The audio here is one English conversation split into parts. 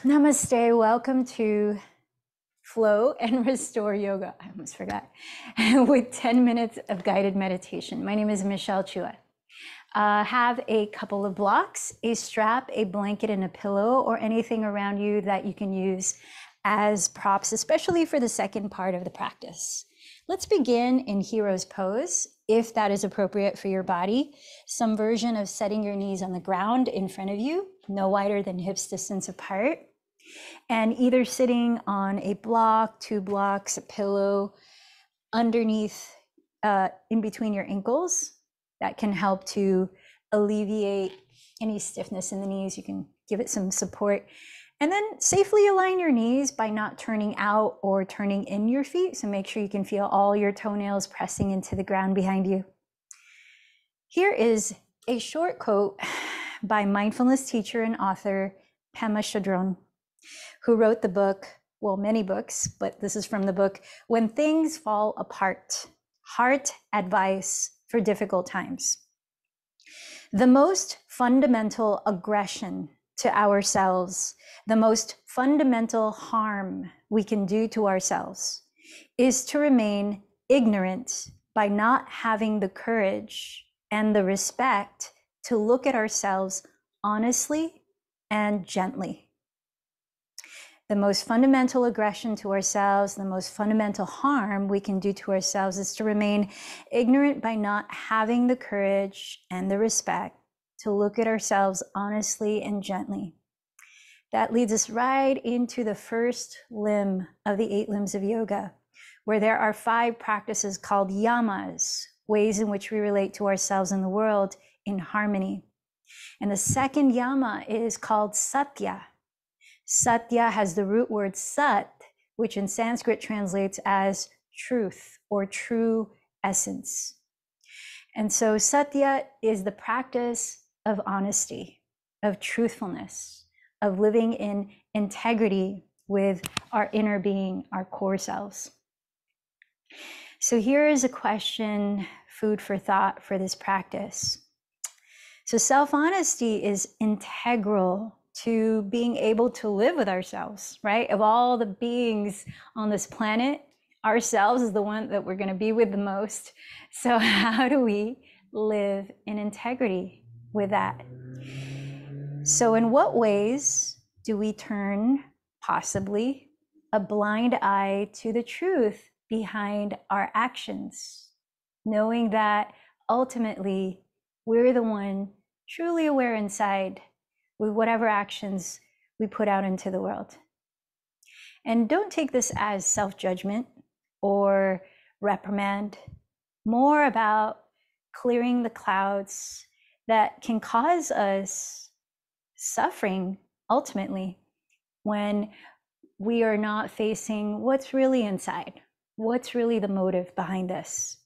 Namaste, welcome to Flow and Restore Yoga. I almost forgot. With 10 minutes of guided meditation. My name is Michelle Chua. Have a couple of blocks, a strap, a blanket, and a pillow, or anything around you that you can use as props, especially for the second part of the practice. Let's begin in hero's pose, if that is appropriate for your body. Some version of setting your knees on the ground in front of you, no wider than hips distance apart. And either sitting on a block, 2 blocks, a pillow underneath, in between your ankles, that can help to alleviate any stiffness in the knees. You can give it some support. And then safely align your knees by not turning out or turning in your feet. So make sure you can feel all your toenails pressing into the ground behind you. Here is a short quote by mindfulness teacher and author Pema Chodron, who wrote the book, well, many books, but this is from the book, When Things Fall Apart, Heart Advice for Difficult Times. The most fundamental aggression to ourselves, the most fundamental harm we can do to ourselves is to remain ignorant by not having the courage and the respect to look at ourselves honestly and gently. The most fundamental aggression to ourselves, the most fundamental harm we can do to ourselves is to remain ignorant by not having the courage and the respect to look at ourselves honestly and gently. That leads us right into the first limb of the 8 limbs of yoga, where there are 5 practices called yamas, ways in which we relate to ourselves and the world in harmony. And the second yama is called Satya. Satya has the root word sat, which in Sanskrit translates as truth or true essence. And so Satya is the practice of honesty, of truthfulness, of living in integrity with our inner being, our core selves. So here is a question, food for thought for this practice. So self-honesty is integral to being able to live with ourselves, right? Of all the beings on this planet, ourselves is the one that we're going to be with the most. So how do we live in integrity with that? So in what ways do we turn possibly a blind eye to the truth behind our actions, knowing that ultimately we're the one truly aware inside with whatever actions we put out into the world? And don't take this as self-judgment or reprimand, more about clearing the clouds that can cause us suffering ultimately when we are not facing what's really inside, what's really the motive behind this.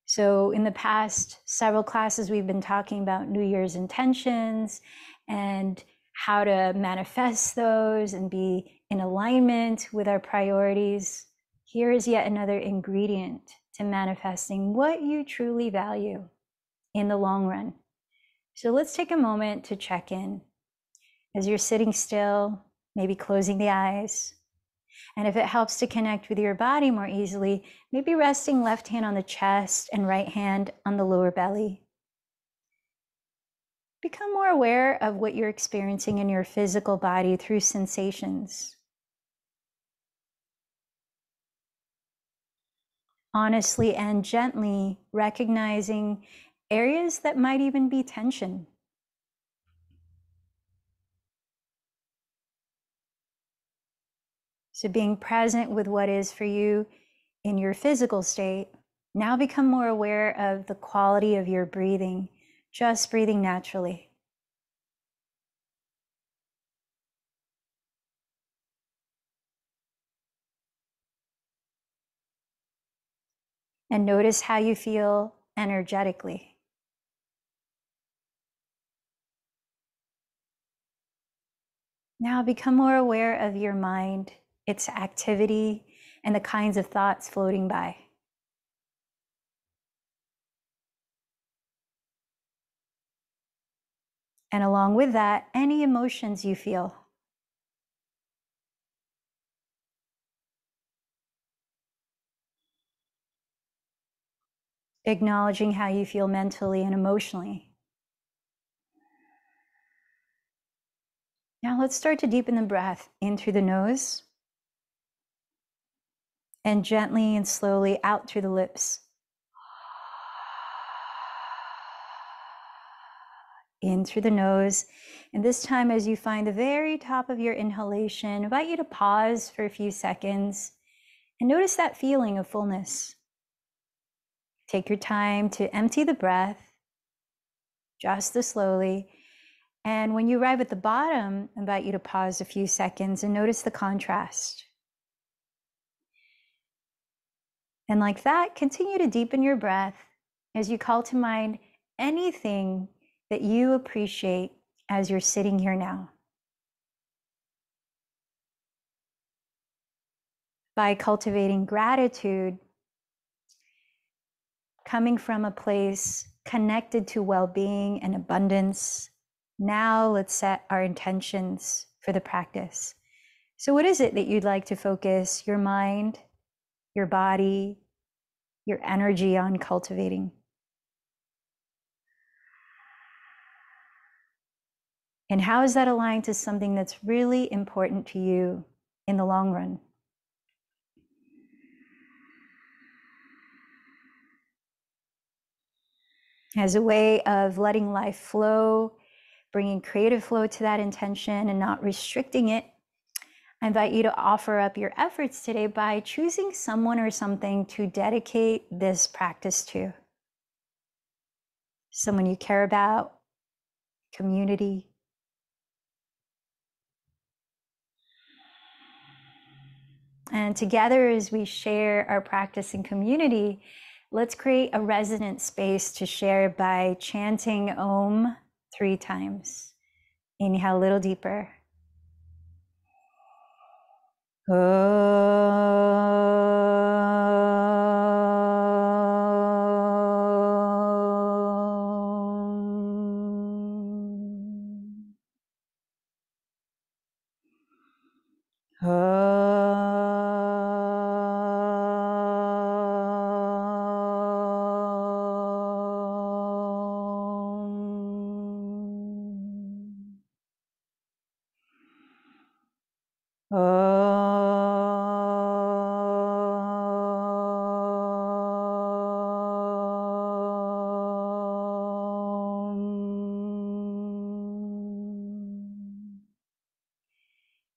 So in the past several classes, we've been talking about New Year's intentions and how to manifest those and be in alignment with our priorities. Here is yet another ingredient to manifesting what you truly value in the long run. So let's take a moment to check in. As you're sitting still, maybe closing the eyes. And if it helps to connect with your body more easily, maybe resting left hand on the chest and right hand on the lower belly. Become more aware of what you're experiencing in your physical body through sensations. Honestly and gently recognizing areas that might even be tension. So being present with what is for you in your physical state. Now become more aware of the quality of your breathing, just breathing naturally. And notice how you feel energetically. Now become more aware of your mind, its activity, and the kinds of thoughts floating by. And along with that, any emotions you feel. acknowledging how you feel mentally and emotionally. Now let's start to deepen the breath in through the nose and gently and slowly out through the lips. In through the nose. And this time, as you find the very top of your inhalation, I invite you to pause for a few seconds and notice that feeling of fullness. Take your time to empty the breath, just as slowly. And when you arrive at the bottom, I invite you to pause a few seconds and notice the contrast. And like that, continue to deepen your breath as you call to mind anything that you appreciate as you're sitting here now. By cultivating gratitude, coming from a place connected to well-being and abundance, now let's set our intentions for the practice. So what is it that you'd like to focus your mind, your body, your energy on cultivating? And how is that aligned to something that's really important to you in the long run? As a way of letting life flow, bringing creative flow to that intention and not restricting it, I invite you to offer up your efforts today by choosing someone or something to dedicate this practice to. Someone you care about, community. And together, as we share our practice in community, let's create a resonant space to share by chanting Om 3 times. Inhale a little deeper.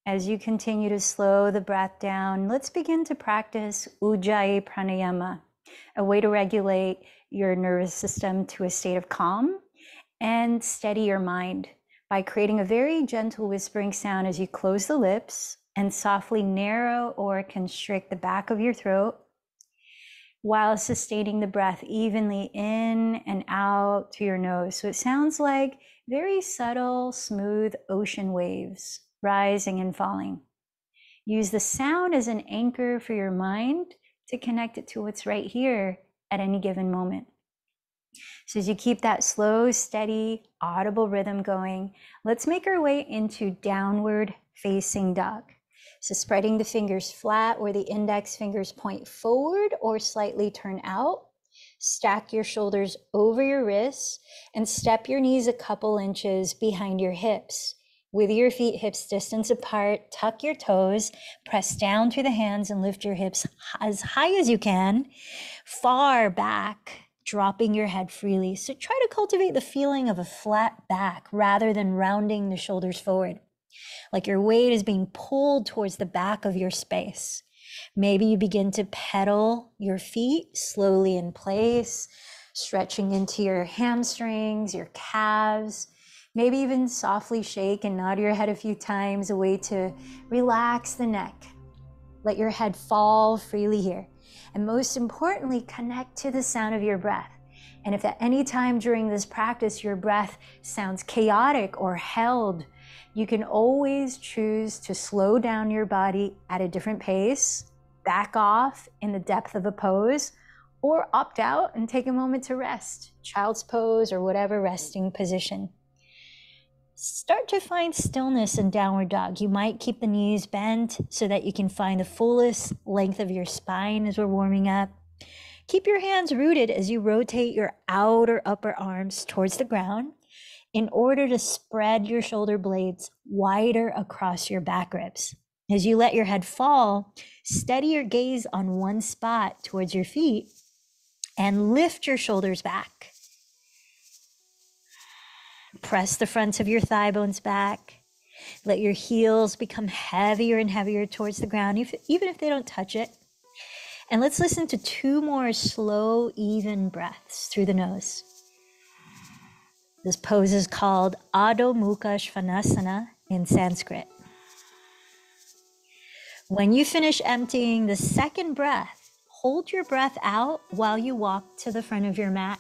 As you continue to slow the breath down, let's begin to practice Ujjayi Pranayama, a way to regulate your nervous system to a state of calm and steady your mind by creating a very gentle whispering sound as you close the lips and softly narrow or constrict the back of your throat while sustaining the breath evenly in and out through your nose. So it sounds like very subtle, smooth ocean waves rising and falling. Use the sound as an anchor for your mind to connect it to what's right here at any given moment. So as you keep that slow, steady, audible rhythm going, let's make our way into downward facing dog. So spreading the fingers flat where the index fingers point forward or slightly turn out. Stack your shoulders over your wrists and step your knees a couple inches behind your hips. With your feet hips distance apart, tuck your toes, press down through the hands and lift your hips as high as you can, far back, dropping your head freely. So try to cultivate the feeling of a flat back rather than rounding the shoulders forward, like your weight is being pulled towards the back of your space. Maybe you begin to pedal your feet slowly in place, stretching into your hamstrings, your calves. Maybe even softly shake and nod your head a few times, a way to relax the neck. Let your head fall freely here. And most importantly, connect to the sound of your breath. And if at any time during this practice your breath sounds chaotic or held, you can always choose to slow down your body at a different pace, back off in the depth of a pose, or opt out and take a moment to rest, child's pose or whatever resting position. Start to find stillness in downward dog. You might keep the knees bent so that you can find the fullest length of your spine as we're warming up. Keep your hands rooted as you rotate your outer upper arms towards the ground in order to spread your shoulder blades wider across your back ribs. As you let your head fall, steady your gaze on one spot towards your feet and lift your shoulders back. Press the fronts of your thigh bones back. Let your heels become heavier and heavier towards the ground, even if they don't touch it. And let's listen to 2 more slow, even breaths through the nose. This pose is called Adho Mukha Svanasana in Sanskrit. When you finish emptying the second breath, hold your breath out while you walk to the front of your mat,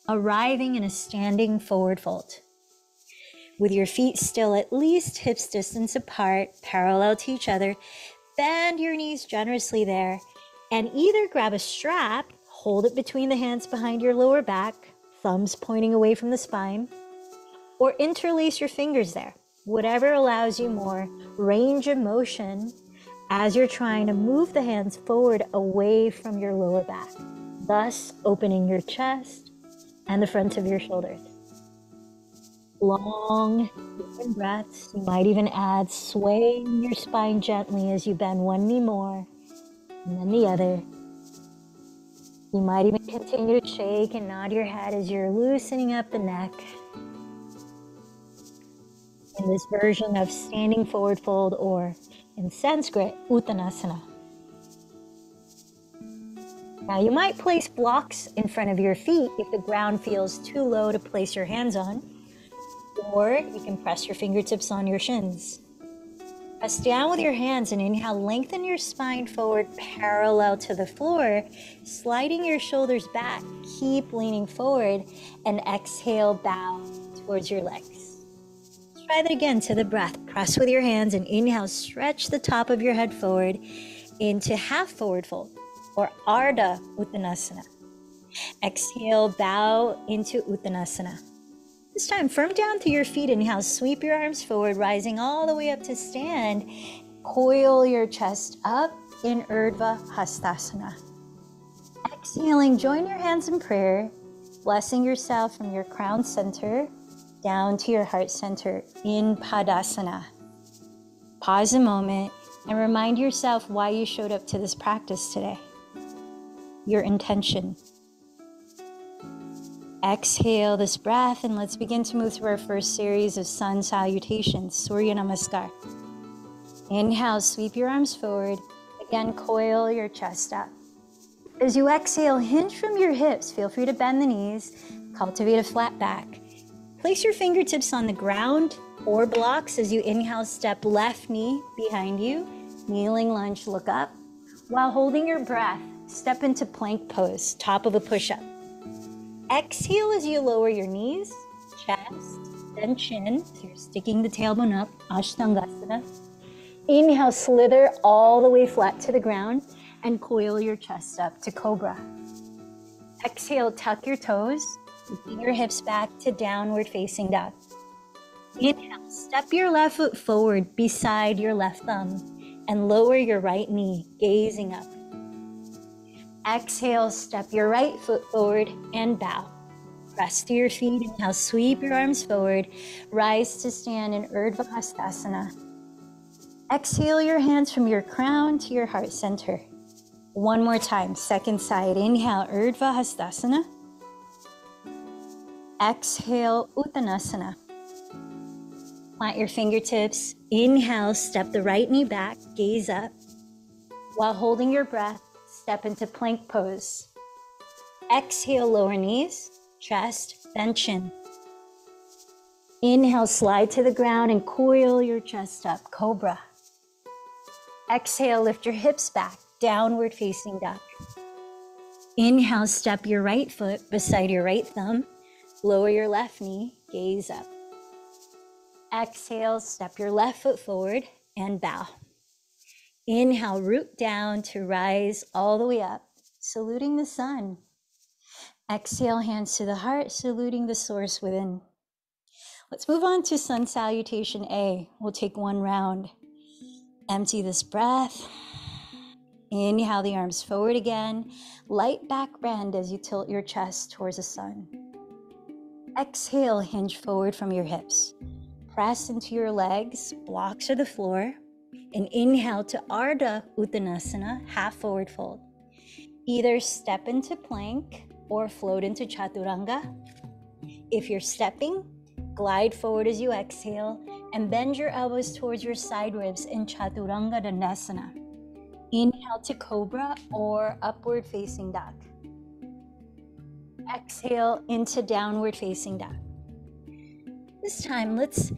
arriving in a standing forward fold. With your feet still at least hips distance apart, parallel to each other, bend your knees generously there, and either grab a strap, hold it between the hands behind your lower back, thumbs pointing away from the spine, or interlace your fingers there, whatever allows you more range of motion as you're trying to move the hands forward away from your lower back, thus opening your chest and the front of your shoulders. Long, deep breaths. You might even add swaying your spine gently as you bend one knee more and then the other. You might even continue to shake and nod your head as you're loosening up the neck. In this version of standing forward fold, or in Sanskrit, Uttanasana. Now you might place blocks in front of your feet if the ground feels too low to place your hands on, or you can press your fingertips on your shins. Press down with your hands and inhale, lengthen your spine forward parallel to the floor, sliding your shoulders back, keep leaning forward, and exhale, bow towards your legs. Try that again to the breath. Press with your hands and inhale, stretch the top of your head forward into half forward fold, or Ardha Uttanasana. Exhale, bow into Uttanasana. This time, firm down to your feet. Inhale, sweep your arms forward, rising all the way up to stand. Coil your chest up in Urdhva Hastasana. Exhaling, join your hands in prayer, blessing yourself from your crown center down to your heart center in Padasana. Pause a moment and remind yourself why you showed up to this practice today. Your intention. Exhale this breath, and let's begin to move through our first series of sun salutations, Surya Namaskar. Inhale, sweep your arms forward. Again, coil your chest up. As you exhale, hinge from your hips. Feel free to bend the knees, cultivate a flat back. Place your fingertips on the ground or blocks as you inhale, step left knee behind you. Kneeling lunge, look up. While holding your breath, step into plank pose, top of a push-up. Exhale as you lower your knees, chest, then chin. So you're sticking the tailbone up, Ashtangasana. Inhale, slither all the way flat to the ground and coil your chest up to Cobra. Exhale, tuck your toes, lifting your hips back to downward facing dog. Inhale, step your left foot forward beside your left thumb and lower your right knee, gazing up. Exhale, step your right foot forward and bow. Press to your feet. Inhale, sweep your arms forward. Rise to stand in Urdhva Hastasana. Exhale your hands from your crown to your heart center. One more time, second side. Inhale, Urdhva Hastasana. Exhale, Uttanasana. Plant your fingertips. Inhale, step the right knee back, gaze up. While holding your breath, step into plank pose. Exhale, lower knees, chest, then chin. Inhale, slide to the ground and coil your chest up, Cobra. Exhale, lift your hips back, downward facing dog. Inhale, step your right foot beside your right thumb, lower your left knee, gaze up. Exhale, step your left foot forward and bow. Inhale, root down to rise all the way up, saluting the sun. Exhale, hands to the heart, saluting the source within. Let's move on to sun salutation A. We'll take one round. Empty this breath. Inhale the arms forward again. Light back bend as you tilt your chest towards the sun. Exhale, hinge forward from your hips. Press into your legs, blocks or the floor. And inhale to Ardha Uttanasana, half forward fold. Either step into plank or float into Chaturanga. If you're stepping, glide forward as you exhale and bend your elbows towards your side ribs in Chaturanga Dandasana. Inhale to Cobra or Upward Facing Dog. Exhale into Downward Facing Dog. This time, let's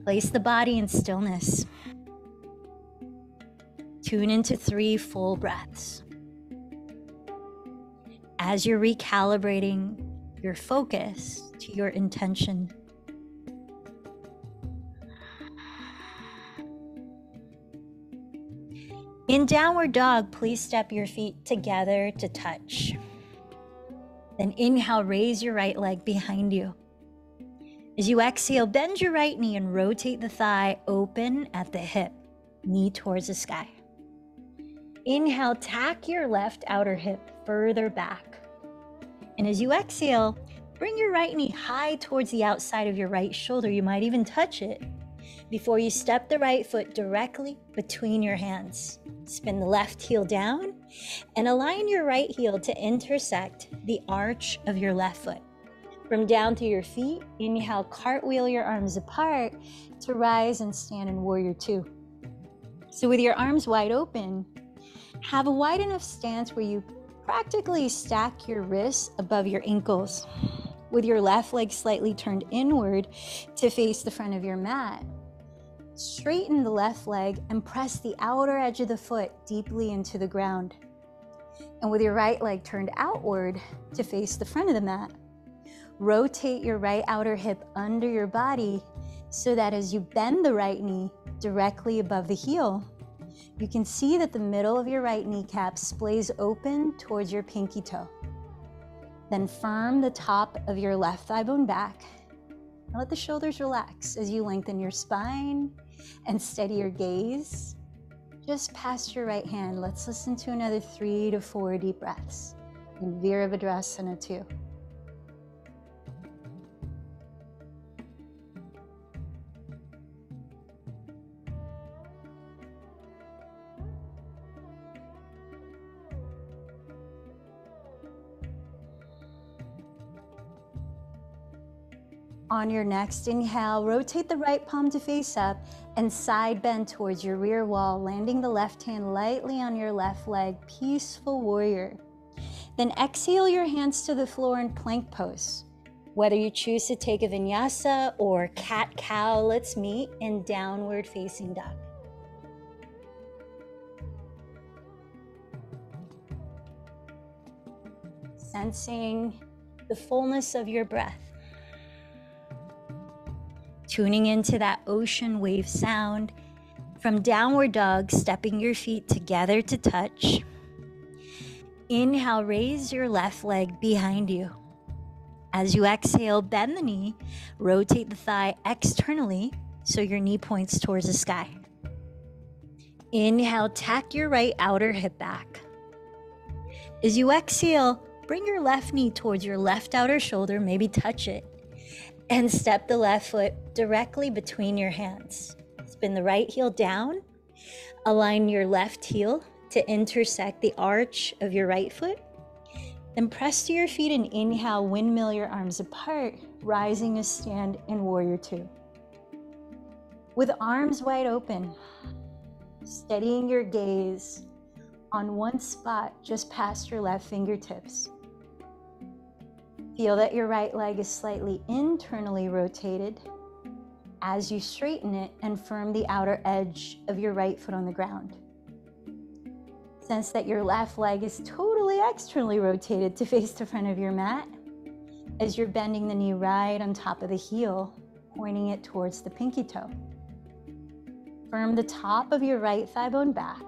place the body in stillness. Tune into 3 full breaths. As you're recalibrating your focus to your intention. In Downward Dog, please step your feet together to touch. Then inhale, raise your right leg behind you. As you exhale, bend your right knee and rotate the thigh open at the hip, knee towards the sky. Inhale, tack your left outer hip further back. And as you exhale, bring your right knee high towards the outside of your right shoulder. You might even touch it before you step the right foot directly between your hands. Spin the left heel down and align your right heel to intersect the arch of your left foot. From down through your feet, inhale, cartwheel your arms apart to rise and stand in Warrior Two. So with your arms wide open, have a wide enough stance where you practically stack your wrists above your ankles, with your left leg slightly turned inward to face the front of your mat. Straighten the left leg and press the outer edge of the foot deeply into the ground. And with your right leg turned outward to face the front of the mat, rotate your right outer hip under your body so that as you bend the right knee directly above the heel, you can see that the middle of your right kneecap splays open towards your pinky toe. Then firm the top of your left thigh bone back. And let the shoulders relax as you lengthen your spine and steady your gaze just past your right hand. Let's listen to another 3 to 4 deep breaths in Virabhadrasana 2. On your next inhale, rotate the right palm to face up and side bend towards your rear wall, landing the left hand lightly on your left leg, peaceful warrior. Then exhale your hands to the floor in plank pose. Whether you choose to take a vinyasa or cat-cow, let's meet in downward facing dog. Sensing the fullness of your breath. Tuning into that ocean wave sound. From downward dog, stepping your feet together to touch. Inhale, raise your left leg behind you. As you exhale, bend the knee, rotate the thigh externally so your knee points towards the sky. Inhale, tack your right outer hip back. As you exhale, bring your left knee towards your left outer shoulder, maybe touch it, and step the left foot directly between your hands. Spin the right heel down, align your left heel to intersect the arch of your right foot. Then press to your feet and inhale, windmill your arms apart, rising to stand in Warrior Two. With arms wide open, steadying your gaze on one spot just past your left fingertips. Feel that your right leg is slightly internally rotated as you straighten it and firm the outer edge of your right foot on the ground. Sense that your left leg is totally externally rotated to face the front of your mat as you're bending the knee right on top of the heel, pointing it towards the pinky toe. Firm the top of your right thigh bone back,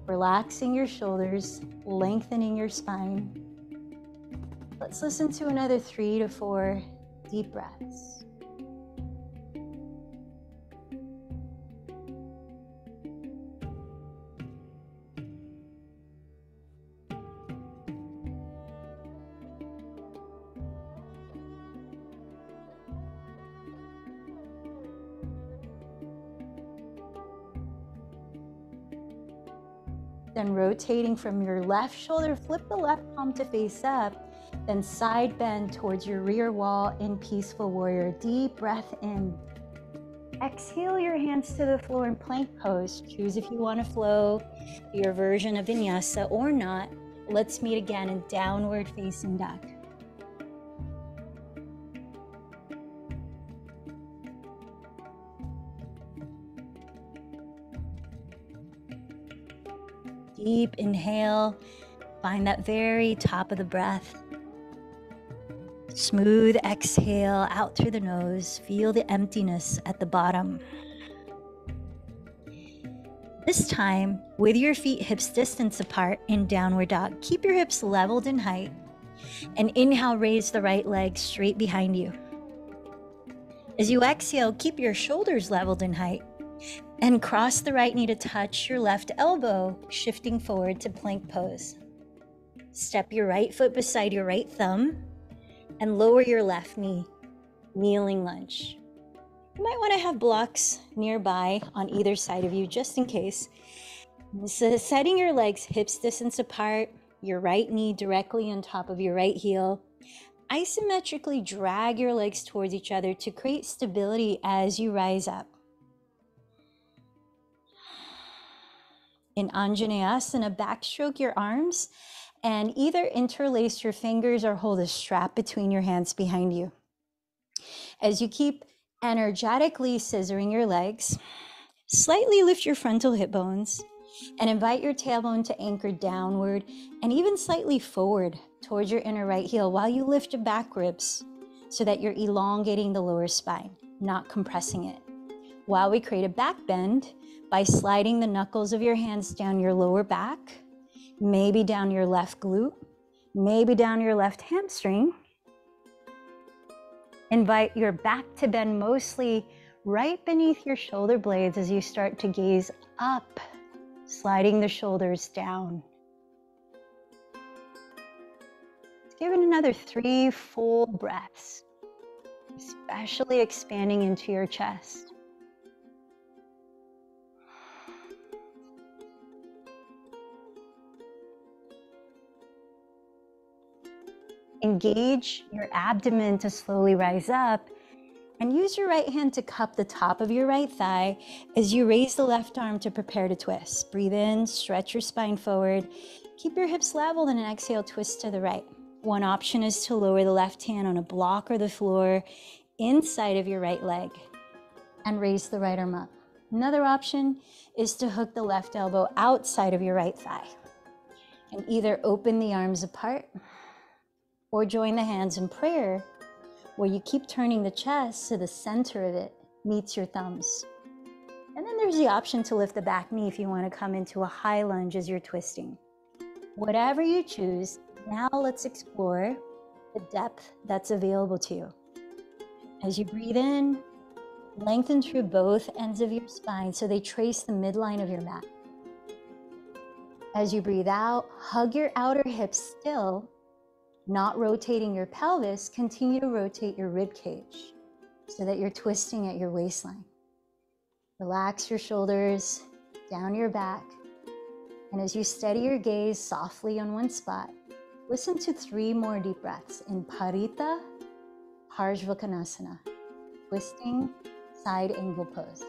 relaxing your shoulders, lengthening your spine. Let's listen to another 3 to 4 deep breaths. then rotating from your left shoulder, flip the left palm to face up, then side bend towards your rear wall in Peaceful Warrior. Deep breath in. Exhale your hands to the floor in plank pose. Choose if you want to flow your version of vinyasa or not. Let's meet again in downward facing dog. Deep inhale, find that very top of the breath. Smooth exhale out through the nose. Feel the emptiness at the bottom. This time, with your feet hips distance apart in downward dog, keep your hips leveled in height. And inhale, raise the right leg straight behind you. As you exhale, keep your shoulders leveled in height. And cross the right knee to touch your left elbow, shifting forward to plank pose. Step your right foot beside your right thumb and lower your left knee, kneeling lunge. You might want to have blocks nearby on either side of you just in case. So setting your legs hips distance apart, your right knee directly on top of your right heel. Isometrically drag your legs towards each other to create stability as you rise up. In Anjaneyasana, backstroke your arms and either interlace your fingers or hold a strap between your hands behind you. As you keep energetically scissoring your legs, slightly lift your frontal hip bones and invite your tailbone to anchor downward and even slightly forward towards your inner right heel while you lift your back ribs so that you're elongating the lower spine, not compressing it. While we create a back bend by sliding the knuckles of your hands down your lower back, maybe down your left glute, maybe down your left hamstring. Invite your back to bend mostly right beneath your shoulder blades as you start to gaze up, sliding the shoulders down. Give it another 3 full breaths, especially expanding into your chest. Engage your abdomen to slowly rise up and use your right hand to cup the top of your right thigh as you raise the left arm to prepare to twist. Breathe in, stretch your spine forward. Keep your hips leveled and exhale, twist to the right. One option is to lower the left hand on a block or the floor inside of your right leg and raise the right arm up. Another option is to hook the left elbow outside of your right thigh and either open the arms apart or join the hands in prayer, where you keep turning the chest so the center of it meets your thumbs. And then there's the option to lift the back knee if you want to come into a high lunge as you're twisting. Whatever you choose, now let's explore the depth that's available to you. As you breathe in, lengthen through both ends of your spine so they trace the midline of your mat. As you breathe out, hug your outer hips still. Not rotating your pelvis, continue to rotate your rib cage so that you're twisting at your waistline. Relax your shoulders, down your back, and as you steady your gaze softly on one spot, listen to 3 more deep breaths in Parita Parsvakonasana, twisting side angle pose.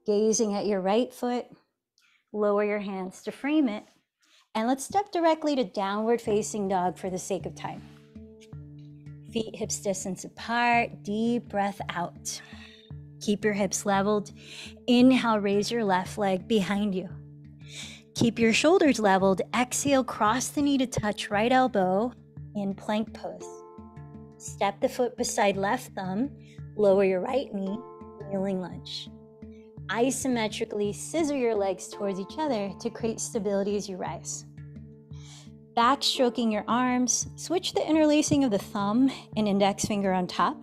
Gazing at your right foot, lower your hands to frame it, and let's step directly to downward facing dog for the sake of time. Feet hips distance apart, deep breath out. Keep your hips leveled. Inhale, raise your left leg behind you. Keep your shoulders leveled. Exhale, cross the knee to touch right elbow in plank pose. Step the foot beside left thumb, lower your right knee, kneeling lunge. Isometrically scissor your legs towards each other to create stability as you rise. Backstroking your arms, switch the interlacing of the thumb and index finger on top,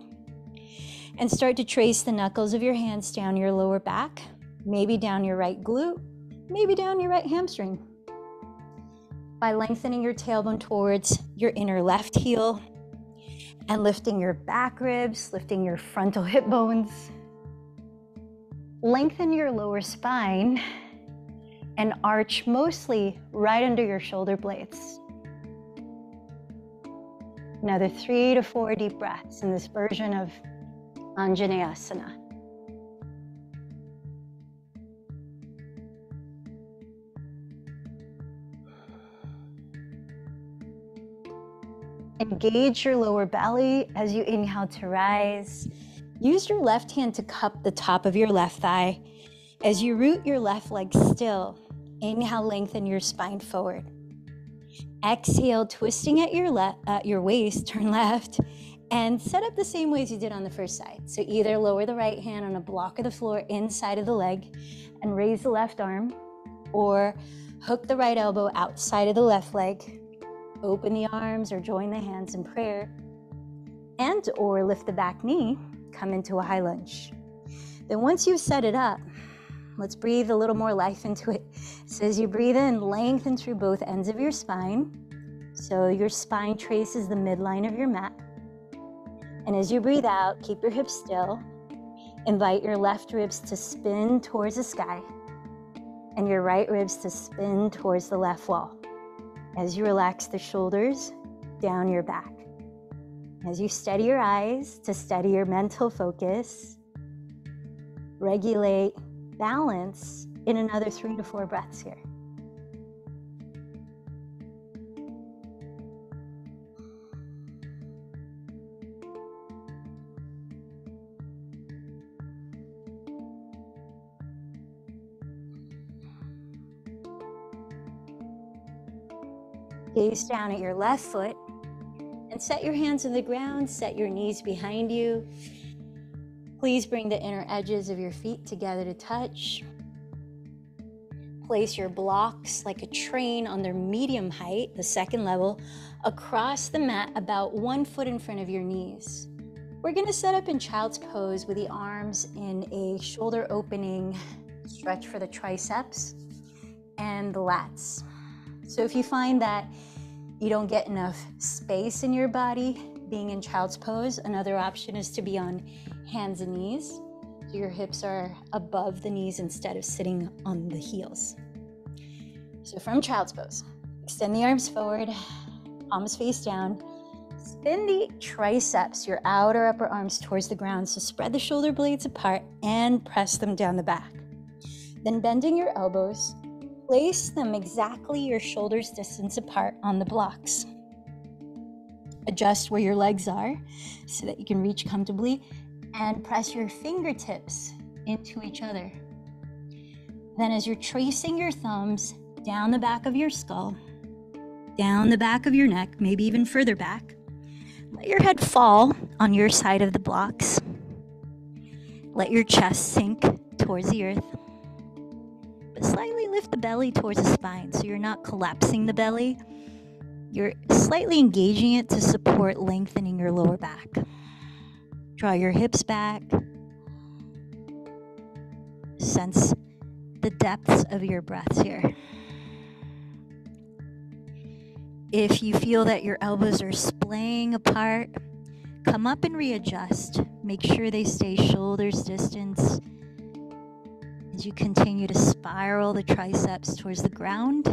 and start to trace the knuckles of your hands down your lower back, maybe down your right glute, maybe down your right hamstring. By lengthening your tailbone towards your inner left heel, And lifting your back ribs, lifting your frontal hip bones. Lengthen your lower spine and arch mostly right under your shoulder blades. Another 3 to 4 deep breaths in this version of Anjaneyasana. Engage your lower belly as you inhale to rise. Use your left hand to cup the top of your left thigh. As you root your left leg still, inhale, lengthen your spine forward. Exhale, twisting at your waist, turn left, and set up the same way as you did on the first side. So either lower the right hand on a block of the floor inside of the leg and raise the left arm, or hook the right elbow outside of the left leg. Open the arms or join the hands in prayer, and or lift the back knee, come into a high lunge. Then once you've set it up, let's breathe a little more life into it. So as you breathe in, lengthen through both ends of your spine. So your spine traces the midline of your mat. And as you breathe out, keep your hips still. Invite your left ribs to spin towards the sky and your right ribs to spin towards the left wall. As you relax the shoulders down your back. As you steady your eyes to steady your mental focus, regulate balance in another 3 to 4 breaths here. Gaze down at your left foot and set your hands on the ground, set your knees behind you. Please bring the inner edges of your feet together to touch. Place your blocks like a train on their medium height, the second level, across the mat about 1 foot in front of your knees. We're gonna set up in child's pose with the arms in a shoulder opening stretch for the triceps and the lats. So if you find that you don't get enough space in your body being in child's pose, another option is to be on hands and knees. So your hips are above the knees instead of sitting on the heels. So from child's pose, extend the arms forward, palms face down. Spin the triceps, your outer upper arms towards the ground. So spread the shoulder blades apart and press them down the back. Then bending your elbows, place them exactly your shoulders distance apart on the blocks. Adjust where your legs are so that you can reach comfortably and press your fingertips into each other. Then as you're tracing your thumbs down the back of your skull, down the back of your neck, maybe even further back, let your head fall on your side of the blocks. Let your chest sink towards the earth. But slightly lift the belly towards the spine so you're not collapsing the belly. You're slightly engaging it to support lengthening your lower back. Draw your hips back. Sense the depths of your breaths here. If you feel that your elbows are splaying apart, come up and readjust. Make sure they stay shoulders distance as you continue to spiral the triceps towards the ground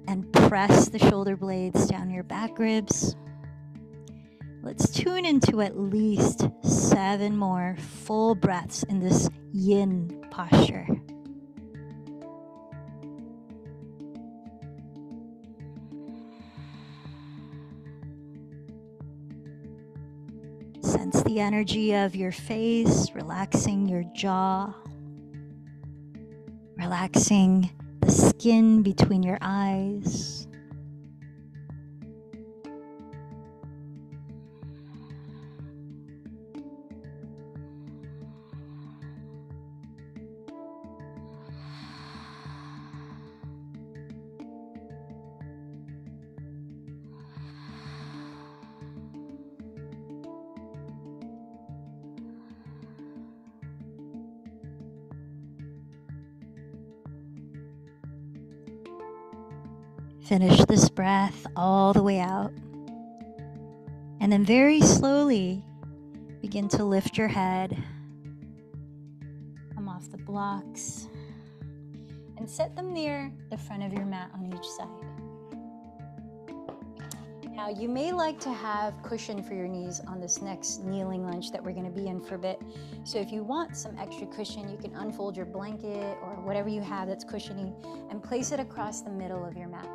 and press the shoulder blades down your back ribs. Let's tune into at least 7 more full breaths in this yin posture. Sense the energy of your face, relaxing your jaw, relaxing the skin between your eyes. Finish this breath all the way out And then very slowly begin to lift your head, come off the blocks, and set them near the front of your mat on each side. Now, you may like to have cushion for your knees on this next kneeling lunge that we're going to be in for a bit. So if you want some extra cushion, you can unfold your blanket or whatever you have that's cushioning and place it across the middle of your mat.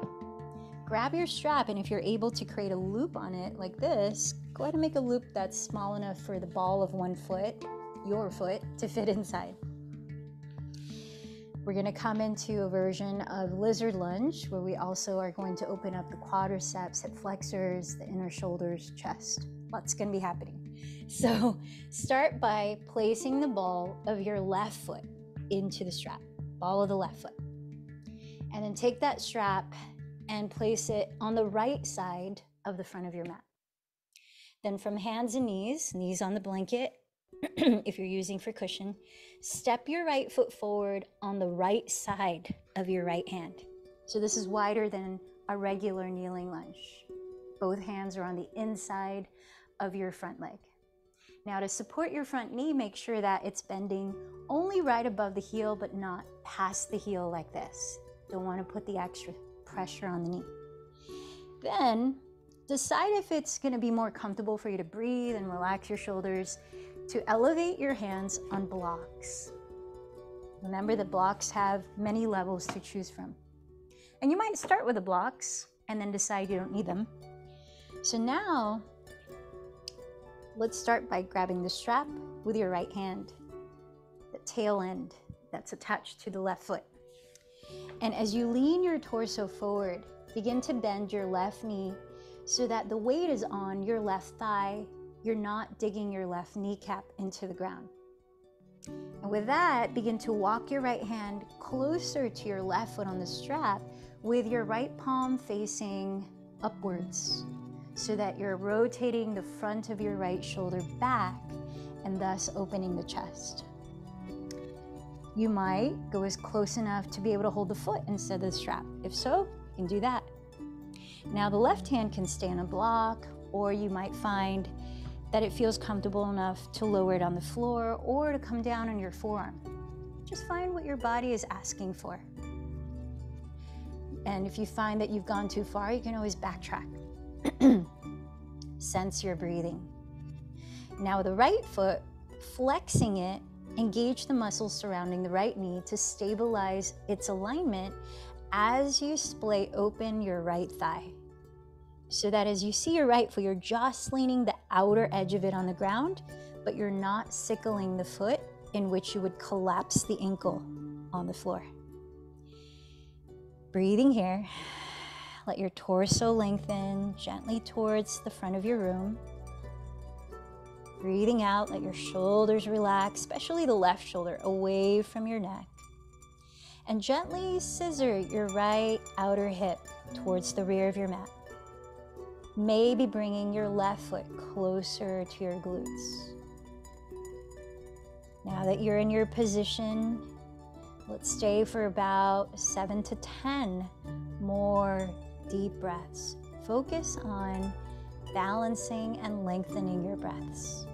Grab your strap, and if you're able to create a loop on it like this, go ahead and make a loop that's small enough for the ball of one foot, your foot, to fit inside. We're going to come into a version of lizard lunge where we also are going to open up the quadriceps, hip flexors, the inner shoulders, chest. Lots going to be happening. So start by placing the ball of your left foot into the strap, ball of the left foot. And then take that strap and place it on the right side of the front of your mat. Then from hands and knees on the blanket, if you're using for cushion, step your right foot forward on the right side of your right hand. So this is wider than a regular kneeling lunge. Both hands are on the inside of your front leg. Now to support your front knee, make sure that it's bending only right above the heel, but not past the heel like this. Don't want to put the extra pressure on the knee. Then decide if it's going to be more comfortable for you to breathe and relax your shoulders to elevate your hands on blocks. Remember that blocks have many levels to choose from. And you might start with the blocks and then decide you don't need them. So now, let's start by grabbing the strap with your right hand, the tail end that's attached to the left foot. And as you lean your torso forward, begin to bend your left knee so that the weight is on your left thigh. You're not digging your left kneecap into the ground. And with that, begin to walk your right hand closer to your left foot on the strap with your right palm facing upwards so that you're rotating the front of your right shoulder back and thus opening the chest. You might go as close enough to be able to hold the foot instead of the strap. If so, you can do that. Now the left hand can stay on a block, or you might find that it feels comfortable enough to lower it on the floor or to come down on your forearm. Just find what your body is asking for. And if you find that you've gone too far, you can always backtrack. Sense your breathing. Now with the right foot, flexing it, engage the muscles surrounding the right knee to stabilize its alignment as you splay open your right thigh. So that as you see your right foot, you're just leaning the outer edge of it on the ground, but you're not sickling the foot, in which you would collapse the ankle on the floor. Breathing here, let your torso lengthen gently towards the front of your room. Breathing out, let your shoulders relax, especially the left shoulder, away from your neck. And gently scissor your right outer hip towards the rear of your mat. Maybe bringing your left foot closer to your glutes. Now that you're in your position, let's stay for about 7 to 10 more deep breaths. Focus on balancing and lengthening your breaths.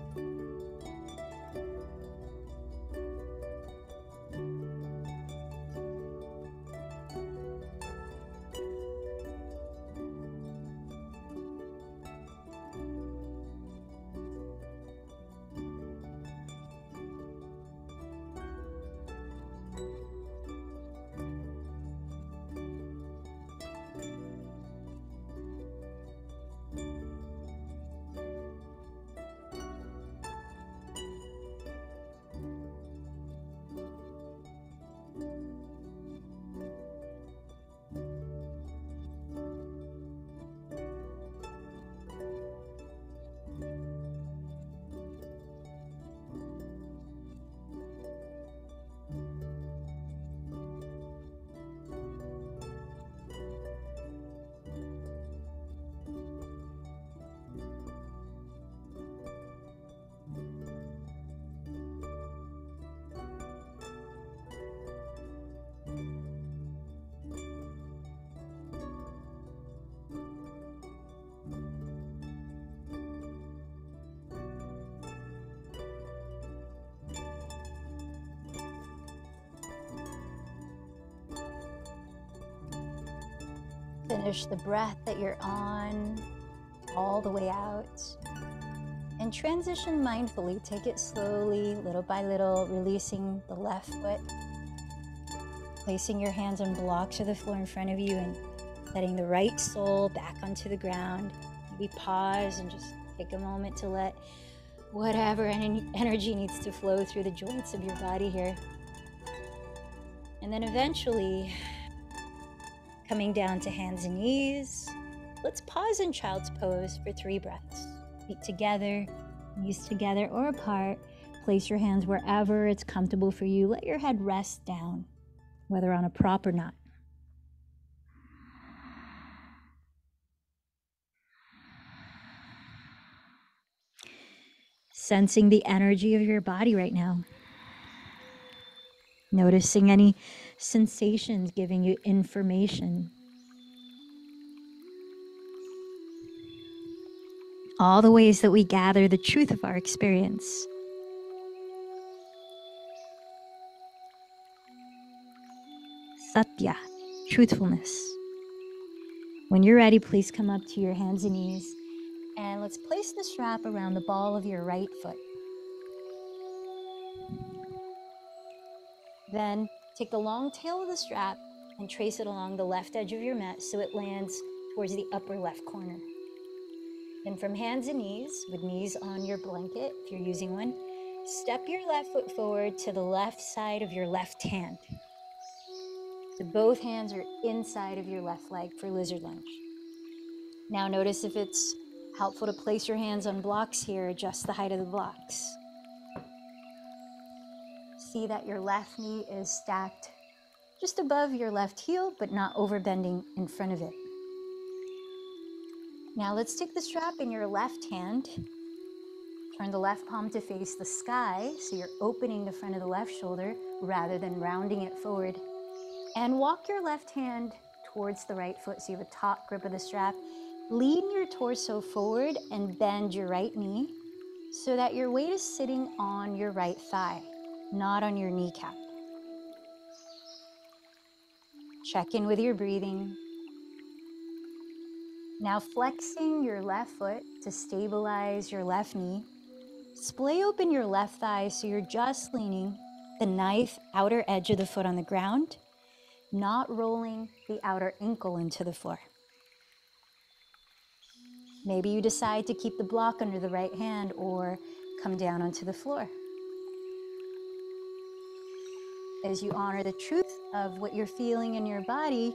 finish the breath that you're on all the way out. And transition mindfully. Take it slowly, little by little, releasing the left foot. Placing your hands on blocks of the floor in front of you and letting the right sole back onto the ground. Maybe pause and just take a moment to let whatever energy needs to flow through the joints of your body here. And then eventually, coming down to hands and knees, let's pause in child's pose for 3 breaths. Feet together, knees together or apart. Place your hands wherever it's comfortable for you. Let your head rest down, whether on a prop or not. Sensing the energy of your body right now. Noticing any sensations giving you information. All the ways that we gather the truth of our experience. Satya, truthfulness. When you're ready, please come up to your hands and knees. And let's place the strap around the ball of your right foot. Then take the long tail of the strap and trace it along the left edge of your mat so it lands towards the upper left corner. Then from hands and knees, with knees on your blanket, if you're using one, step your left foot forward to the left side of your left hand. So both hands are inside of your left leg for lizard lunge. Now notice if it's helpful to place your hands on blocks here, adjust the height of the blocks. See that your left knee is stacked just above your left heel, but not overbending in front of it. Now let's take the strap in your left hand, turn the left palm to face the sky, so you're opening the front of the left shoulder rather than rounding it forward. And walk your left hand towards the right foot so you have a taut grip of the strap. Lean your torso forward and bend your right knee so that your weight is sitting on your right thigh, not on your kneecap. Check in with your breathing. Now flexing your left foot to stabilize your left knee. Splay open your left thigh so you're just leaning the knife outer edge of the foot on the ground, not rolling the outer ankle into the floor. Maybe you decide to keep the block under the right hand or come down onto the floor. As you honor the truth of what you're feeling in your body,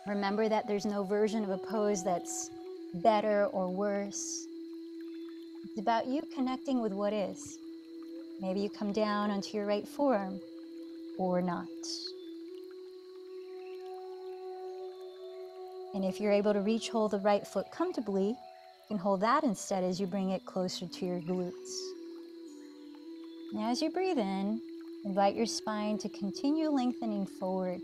remember that there's no version of a pose that's better or worse. It's about you connecting with what is. Maybe you come down onto your right forearm or not. And if you're able to reach hold the right foot comfortably, you can hold that instead as you bring it closer to your glutes. Now as you breathe in, invite your spine to continue lengthening forward.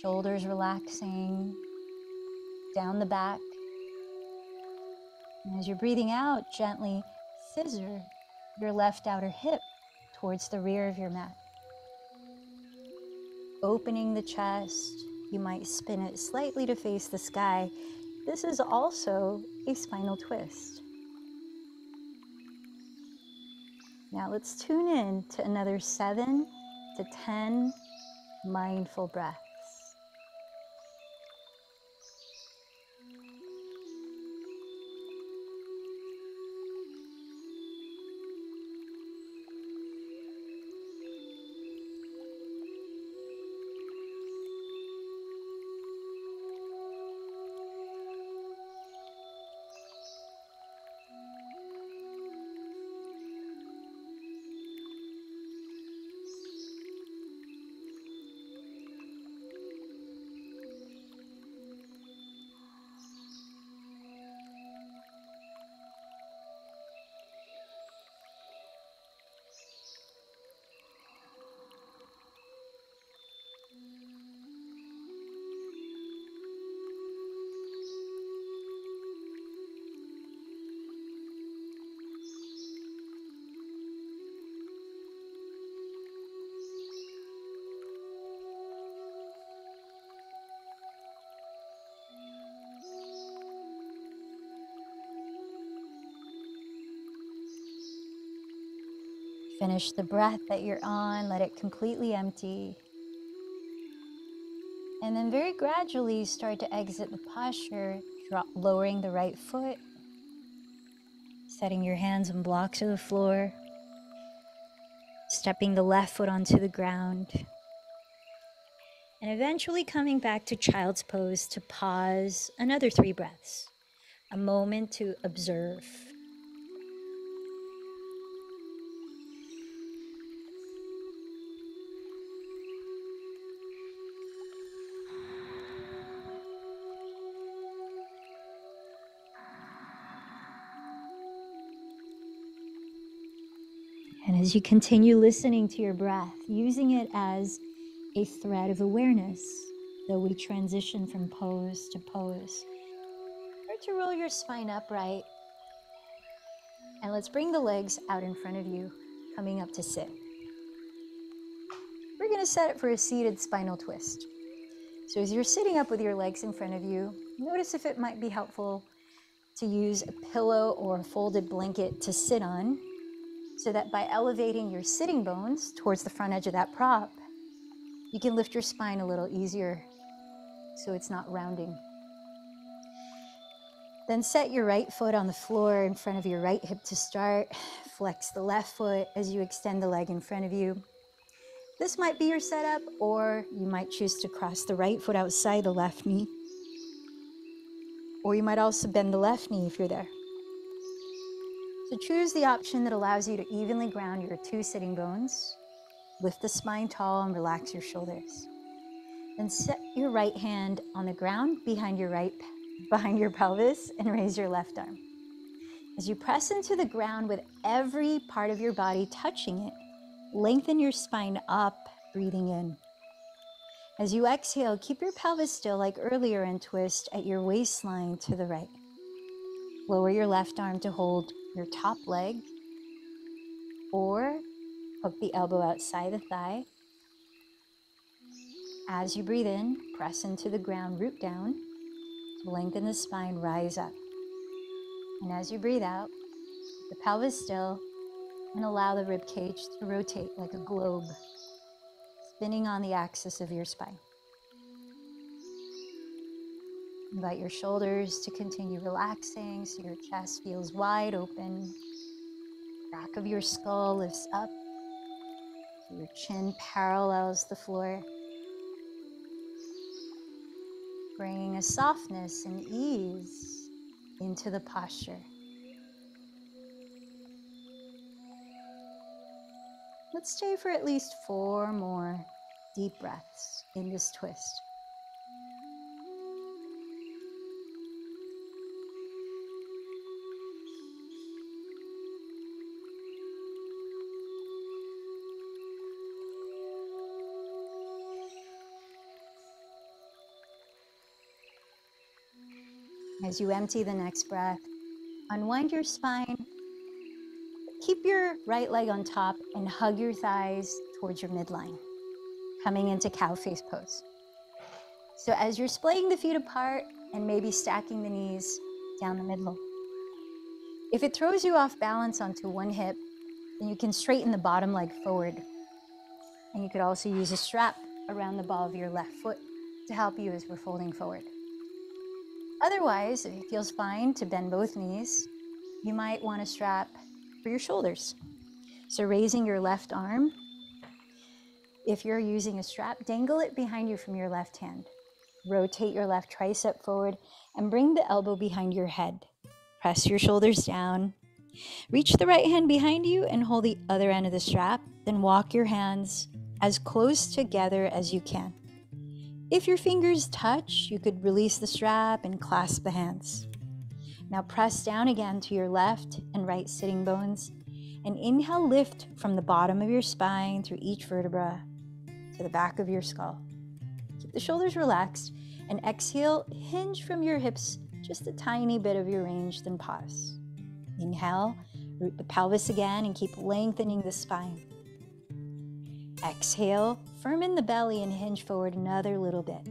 Shoulders relaxing down the back. And as you're breathing out, gently scissor your left outer hip towards the rear of your mat. Opening the chest, you might spin it slightly to face the sky. This is also a spinal twist. Now let's tune in to another 7 to 10 mindful breaths. Finish the breath that you're on, let it completely empty. And then very gradually start to exit the posture, lowering the right foot, setting your hands on blocks of the floor, stepping the left foot onto the ground, and eventually coming back to child's pose to pause another 3 breaths, a moment to observe. And as you continue listening to your breath, using it as a thread of awareness, though we transition from pose to pose, start to roll your spine upright. And let's bring the legs out in front of you, coming up to sit. We're going to set it for a seated spinal twist. So as you're sitting up with your legs in front of you, notice if it might be helpful to use a pillow or a folded blanket to sit on, so that by elevating your sitting bones towards the front edge of that prop, you can lift your spine a little easier so it's not rounding. Then set your right foot on the floor in front of your right hip to start. Flex the left foot as you extend the leg in front of you. This might be your setup, or you might choose to cross the right foot outside the left knee. Or you might also bend the left knee if you're there. So choose the option that allows you to evenly ground your 2 sitting bones, lift the spine tall and relax your shoulders. Then set your right hand on the ground behind your pelvis and raise your left arm. As you press into the ground with every part of your body touching it, lengthen your spine up, breathing in. As you exhale, keep your pelvis still like earlier and twist at your waistline to the right. Lower your left arm to hold your top leg, or hook the elbow outside the thigh. As you breathe in, press into the ground, root down, to lengthen the spine, rise up. And as you breathe out, keep the pelvis still and allow the rib cage to rotate like a globe, spinning on the axis of your spine. Invite your shoulders to continue relaxing so your chest feels wide open. Back of your skull lifts up so your chin parallels the floor, bringing a softness and ease into the posture. Let's stay for at least 4 more deep breaths in this twist. As you empty the next breath, unwind your spine. Keep your right leg on top and hug your thighs towards your midline, coming into cow face pose. So as you're splaying the feet apart and maybe stacking the knees down the middle, if it throws you off balance onto one hip, then you can straighten the bottom leg forward. And you could also use a strap around the ball of your left foot to help you as we're folding forward. Otherwise, if it feels fine to bend both knees, you might want a strap for your shoulders. So raising your left arm, if you're using a strap, dangle it behind you from your left hand. Rotate your left tricep forward and bring the elbow behind your head. Press your shoulders down. Reach the right hand behind you and hold the other end of the strap. Then walk your hands as close together as you can. If your fingers touch, you could release the strap and clasp the hands. Now press down again to your left and right sitting bones, and inhale, lift from the bottom of your spine through each vertebra to the back of your skull. Keep the shoulders relaxed, and exhale, hinge from your hips just a tiny bit of your range, then pause. Inhale, root the pelvis again and keep lengthening the spine. Exhale, firmen the belly and hinge forward another little bit.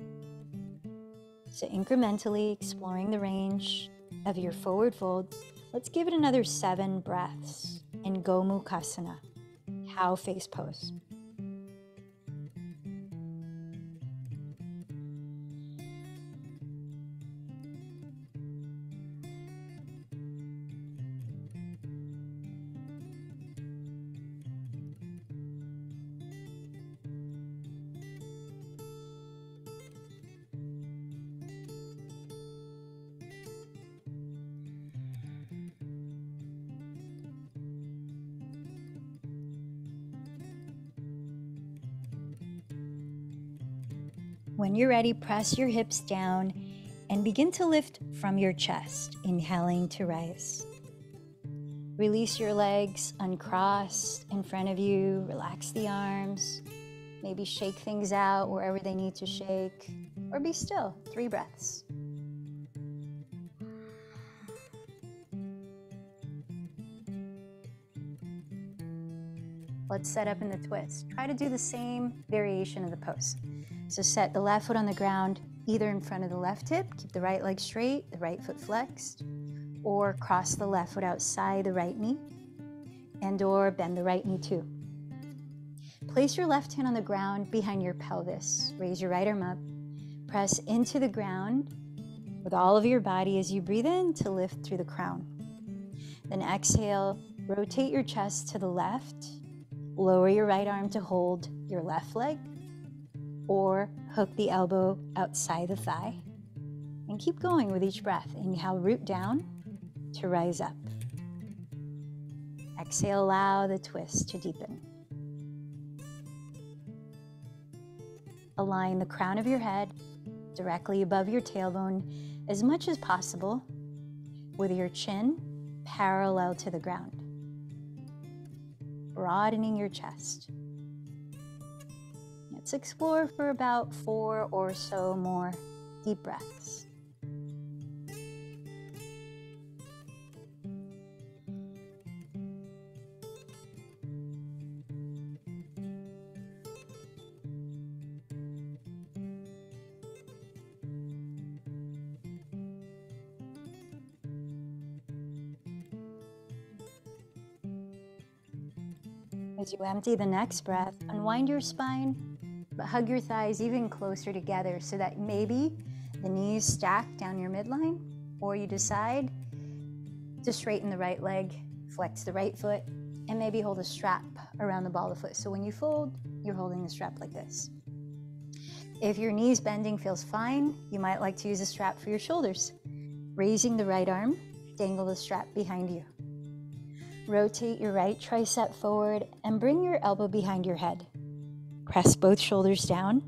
So incrementally exploring the range of your forward fold, let's give it another 7 breaths in Gomukhasana, cow face pose. When you're ready, press your hips down and begin to lift from your chest, inhaling to rise. Release your legs, uncross in front of you, relax the arms, maybe shake things out wherever they need to shake, or be still, 3 breaths. Let's set up in the twist. Try to do the same variation of the pose. So set the left foot on the ground, either in front of the left hip, keep the right leg straight, the right foot flexed, or cross the left foot outside the right knee, and or bend the right knee too. Place your left hand on the ground behind your pelvis. Raise your right arm up. Press into the ground with all of your body as you breathe in to lift through the crown. Then exhale, rotate your chest to the left. Lower your right arm to hold your left leg, or hook the elbow outside the thigh. And keep going with each breath. Inhale, root down to rise up. Exhale, allow the twist to deepen. Align the crown of your head directly above your tailbone as much as possible, with your chin parallel to the ground. Broadening your chest. Let's explore for about 4 or so more deep breaths. As you empty the next breath, unwind your spine, but hug your thighs even closer together so that maybe the knees stack down your midline, or you decide to straighten the right leg, flex the right foot, and maybe hold a strap around the ball of the foot. So when you fold, you're holding the strap like this. If your knees bending feels fine, you might like to use a strap for your shoulders. Raising the right arm, dangle the strap behind you. Rotate your right tricep forward and bring your elbow behind your head. Press both shoulders down.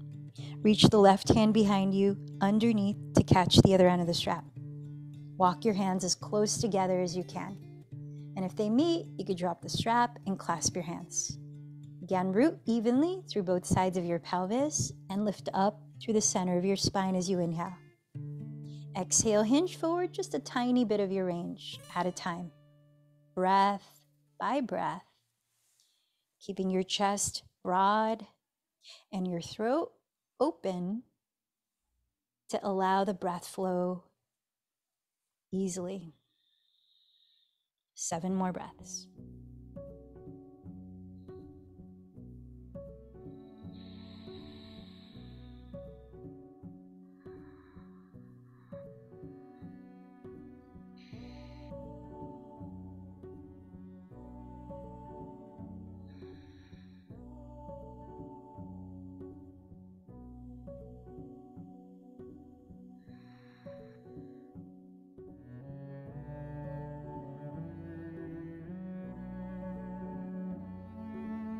Reach the left hand behind you underneath to catch the other end of the strap. Walk your hands as close together as you can. And if they meet, you could drop the strap and clasp your hands. Again, root evenly through both sides of your pelvis and lift up through the center of your spine as you inhale. Exhale, hinge forward just a tiny bit of your range at a time. Breath by breath, keeping your chest broad and your throat open to allow the breath flow easily. 7 more breaths.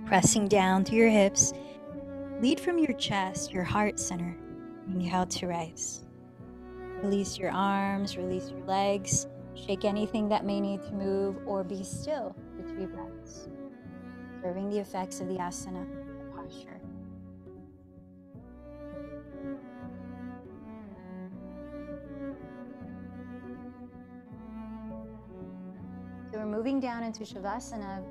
Pressing down through your hips, lead from your chest, your heart center. Inhale to rise. Release your arms, release your legs, shake anything that may need to move, or be still for 3 breaths, observing the effects of the asana, the posture. So we're moving down into Shavasana,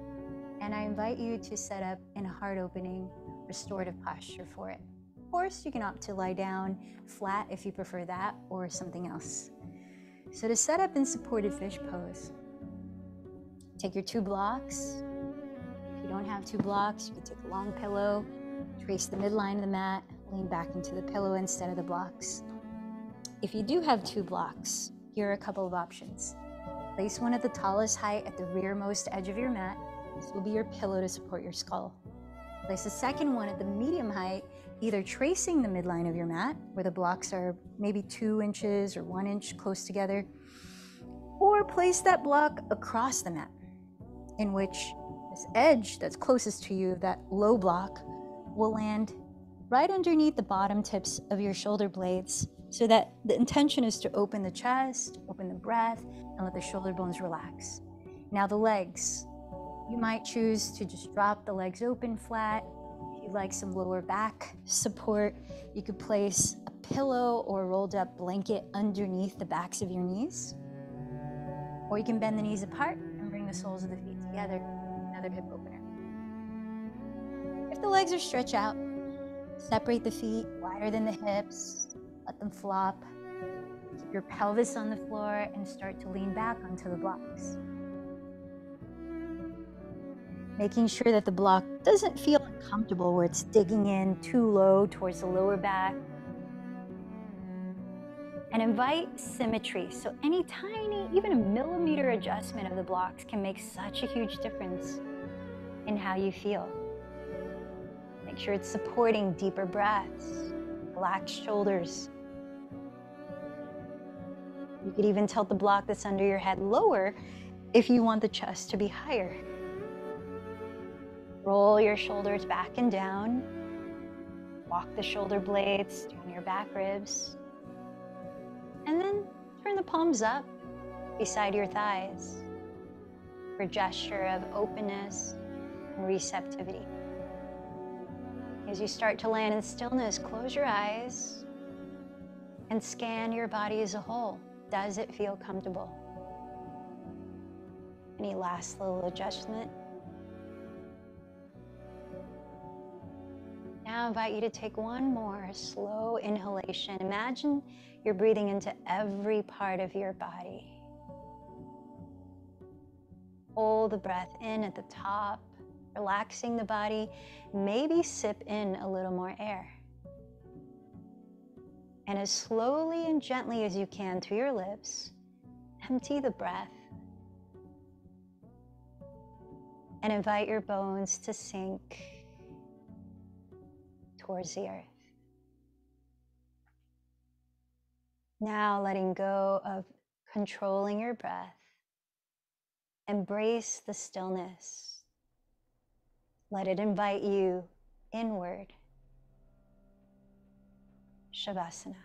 and I invite you to set up in a heart-opening, restorative posture for it. Of course, you can opt to lie down flat if you prefer that, or something else. So to set up in supported fish pose, take your 2 blocks. If you don't have 2 blocks, you can take a long pillow, trace the midline of the mat, lean back into the pillow instead of the blocks. If you do have 2 blocks, here are a couple of options. Place one at the tallest height at the rearmost edge of your mat. This will be your pillow to support your skull. Place the second one at the medium height, either tracing the midline of your mat, where the blocks are maybe 2 inches or 1 inch close together, or place that block across the mat, in which this edge that's closest to you, that low block, will land right underneath the bottom tips of your shoulder blades, so that the intention is to open the chest, open the breath, and let the shoulder bones relax. Now the legs, you might choose to just drop the legs open flat. If you'd like some lower back support, you could place a pillow or rolled up blanket underneath the backs of your knees. Or you can bend the knees apart and bring the soles of the feet together, another hip opener. If the legs are stretched out, separate the feet wider than the hips, let them flop. Keep your pelvis on the floor and start to lean back onto the blocks. Making sure that the block doesn't feel uncomfortable where it's digging in too low towards the lower back. And invite symmetry. So any tiny, even a millimeter adjustment of the blocks can make such a huge difference in how you feel. Make sure it's supporting deeper breaths, relaxed shoulders. You could even tilt the block that's under your head lower if you want the chest to be higher. Roll your shoulders back and down. Walk the shoulder blades down your back ribs. And then turn the palms up beside your thighs for a gesture of openness and receptivity. As you start to land in stillness, close your eyes and scan your body as a whole. Does it feel comfortable? Any last little adjustment? Now I invite you to take one more slow inhalation. Imagine you're breathing into every part of your body. Hold the breath in at the top, relaxing the body. Maybe sip in a little more air. And as slowly and gently as you can through your lips, empty the breath. And invite your bones to sink towards the earth. Now letting go of controlling your breath. Embrace the stillness. Let it invite you inward. Shavasana.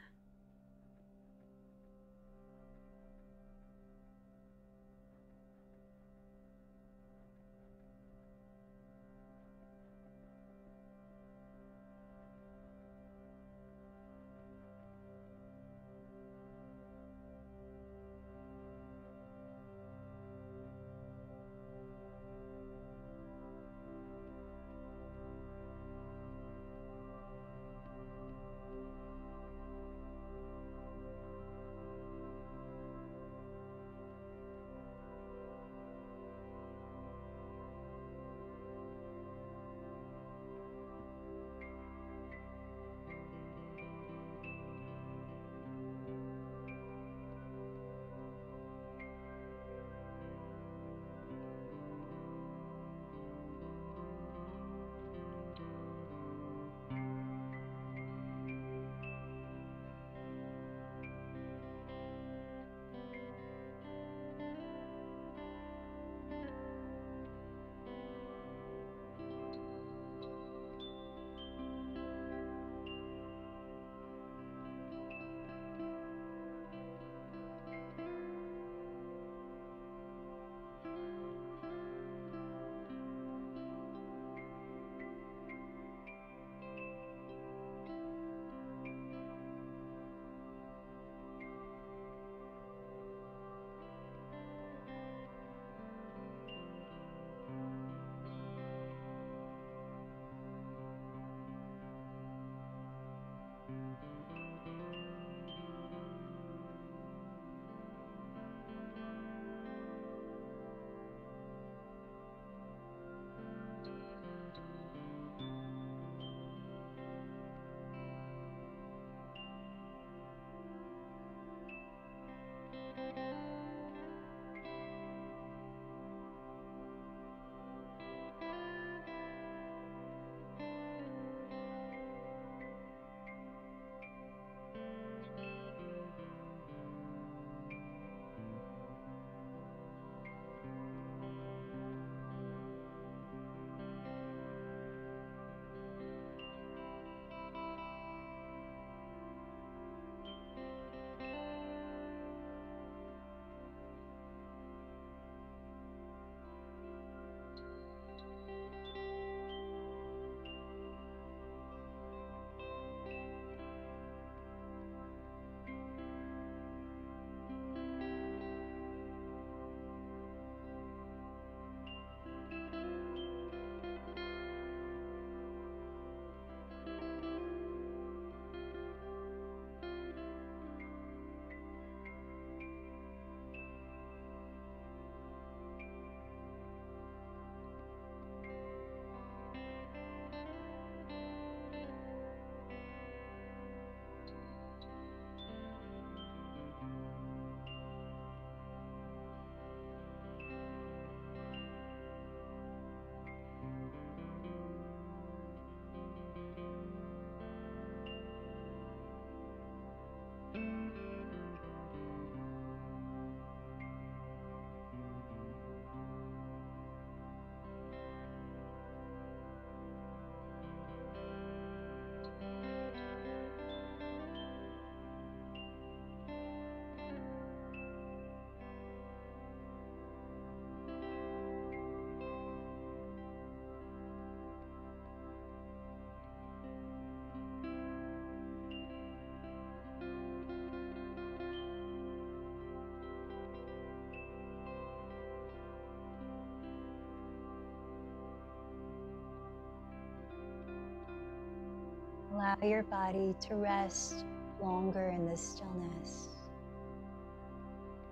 Allow your body to rest longer in this stillness.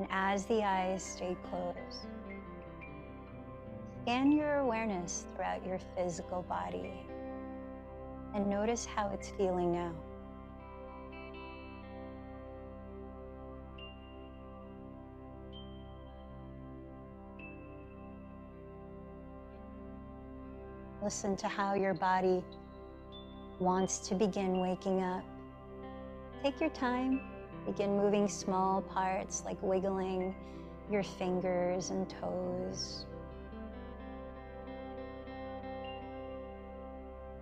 And as the eyes stay closed, scan your awareness throughout your physical body and notice how it's feeling now. Listen to how your body wants to begin waking up. Take your time. Begin moving small parts like wiggling your fingers and toes.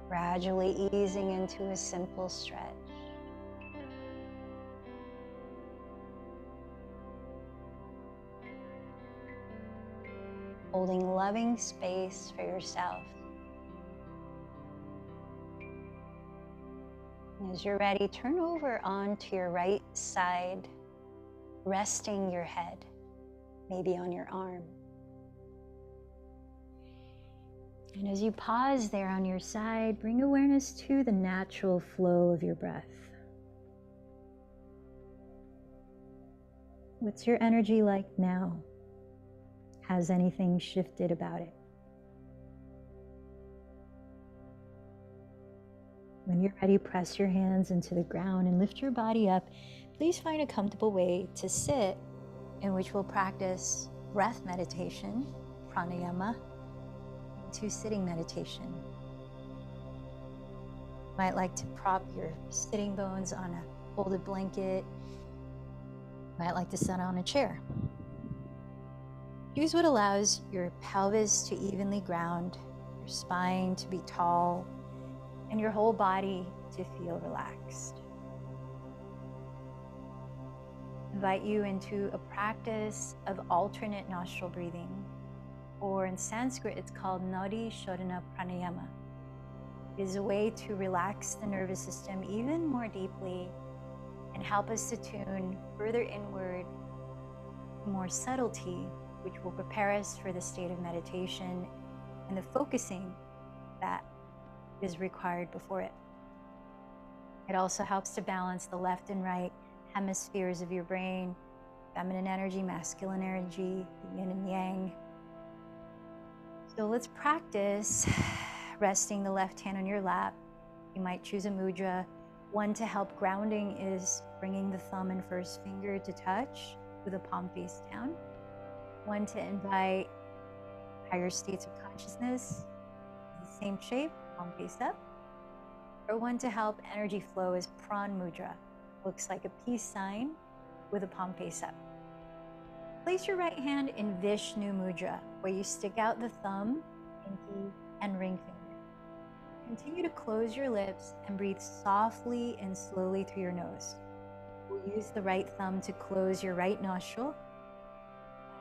Gradually easing into a simple stretch. Holding loving space for yourself. As you're ready, turn over onto your right side, resting your head, maybe on your arm. And as you pause there on your side, bring awareness to the natural flow of your breath. What's your energy like now? Has anything shifted about it? When you're ready, press your hands into the ground and lift your body up. Please find a comfortable way to sit, in which we'll practice breath meditation, pranayama, to sitting meditation. You might like to prop your sitting bones on a folded blanket. You might like to sit on a chair. Choose what allows your pelvis to evenly ground, your spine to be tall, and your whole body to feel relaxed. Invite you into a practice of alternate nostril breathing, or in Sanskrit it's called Nadi Shodhana Pranayama. It is a way to relax the nervous system even more deeply and help us to tune further inward, more subtlety, which will prepare us for the state of meditation and the focusing that is required before it. It also helps to balance the left and right hemispheres of your brain, feminine energy, masculine energy, the yin and yang. So let's practice resting the left hand on your lap. You might choose a mudra. One to help grounding is bringing the thumb and first finger to touch with the palm face down. One to invite higher states of consciousness, the same shape, palm face up. Or one to help energy flow is Pran Mudra. Looks like a peace sign with a palm face up. Place your right hand in Vishnu Mudra, where you stick out the thumb, pinky, and ring finger. Continue to close your lips and breathe softly and slowly through your nose. We'll use the right thumb to close your right nostril,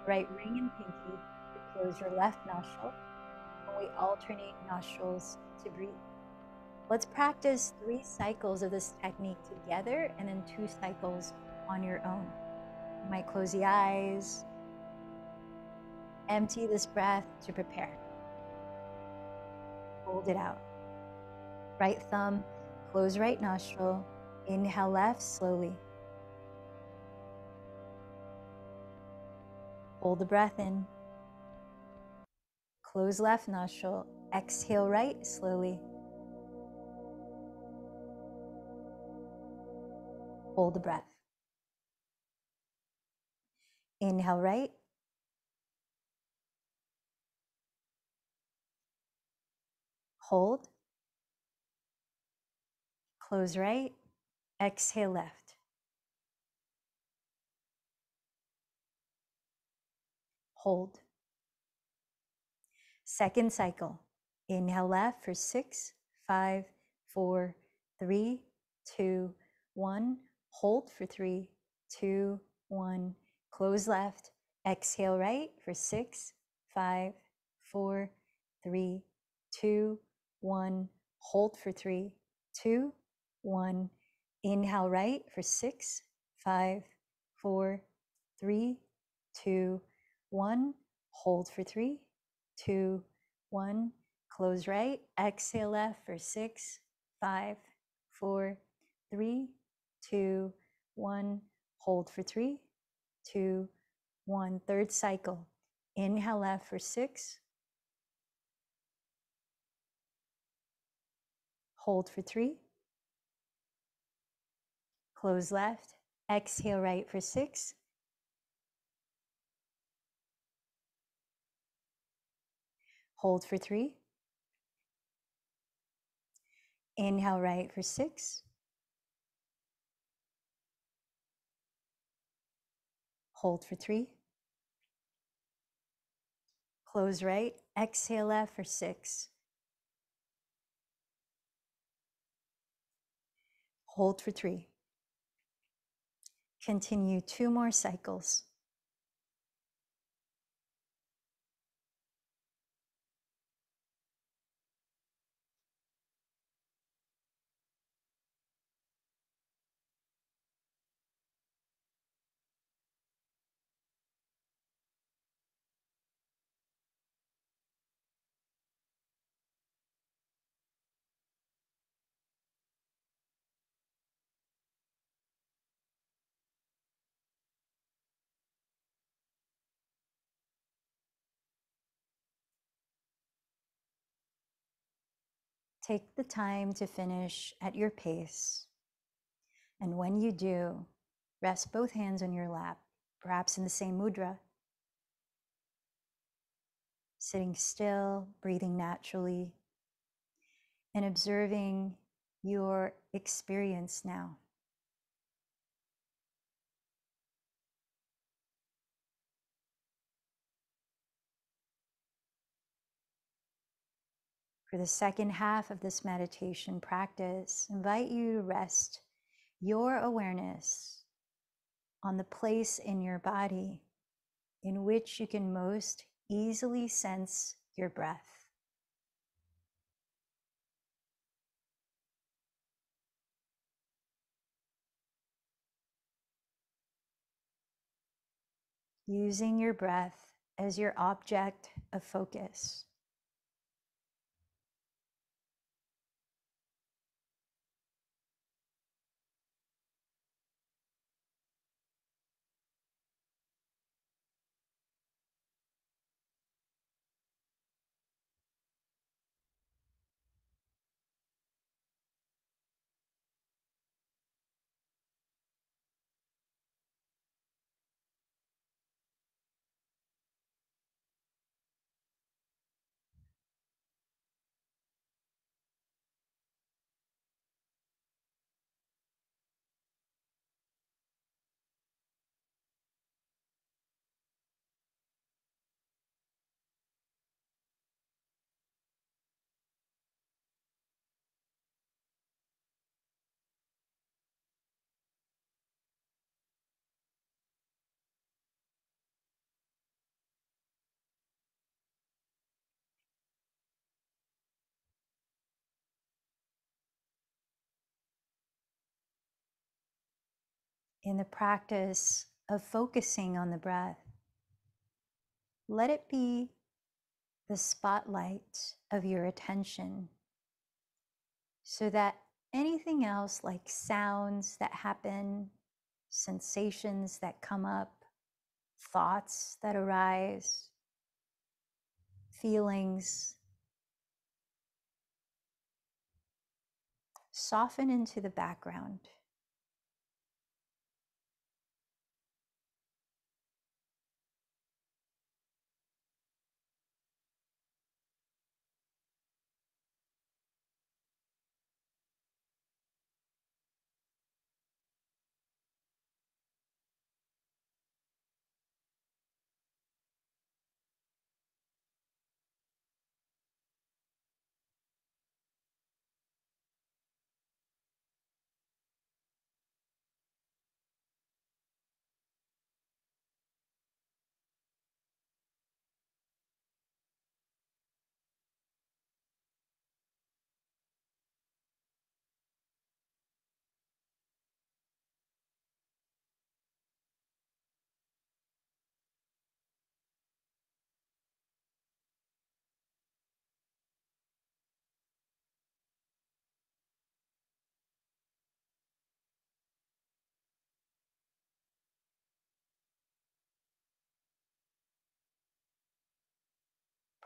right ring and pinky to close your left nostril, and we alternate nostrils to breathe. Let's practice 3 cycles of this technique together and then 2 cycles on your own. You might close the eyes, empty this breath to prepare. Hold it out. Right thumb, close right nostril, inhale left slowly. Hold the breath in. Close left nostril, exhale right slowly. Hold the breath. Inhale right. Hold. Close right. Exhale left. Hold. Second cycle. Inhale left for 6, 5, 4, 3, 2, 1. Hold for 3, 2, 1. Close left. Exhale right for 6, 5, 4, 3, 2, 1. Hold for 3, 2, 1. Inhale right for 6, 5, 4, 3, 2, 1. Hold for 3, 2, 1. Close right. Exhale left for 6, 5, 4, 3, 2, 1. Hold for 3, 2, 1. Third cycle. Inhale left for 6. Hold for 3. Close left. Exhale right for 6. Hold for 3. Inhale right for 6. Hold for 3. Close right. Exhale left for 6. Hold for 3. Continue 2 more cycles. Take the time to finish at your pace. And when you do, rest both hands on your lap, perhaps in the same mudra. Sitting still, breathing naturally, and observing your experience now. For the second half of this meditation practice, I invite you to rest your awareness on the place in your body in which you can most easily sense your breath. Using your breath as your object of focus. In the practice of focusing on the breath, let it be the spotlight of your attention so that anything else like sounds that happen, sensations that come up, thoughts that arise, feelings, soften into the background.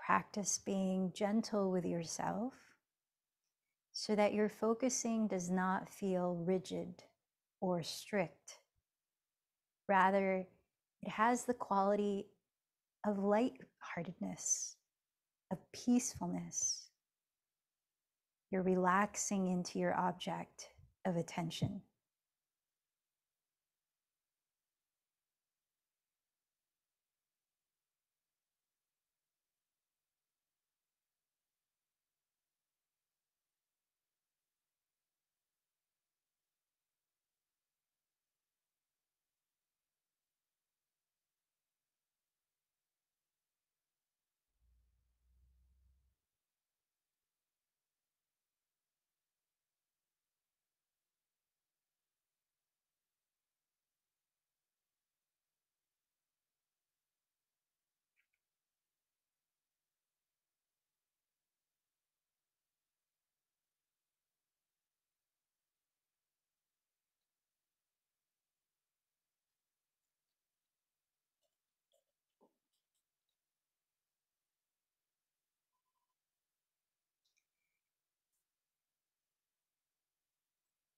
Practice being gentle with yourself so that your focusing does not feel rigid or strict. Rather, it has the quality of lightheartedness, of peacefulness. You're relaxing into your object of attention.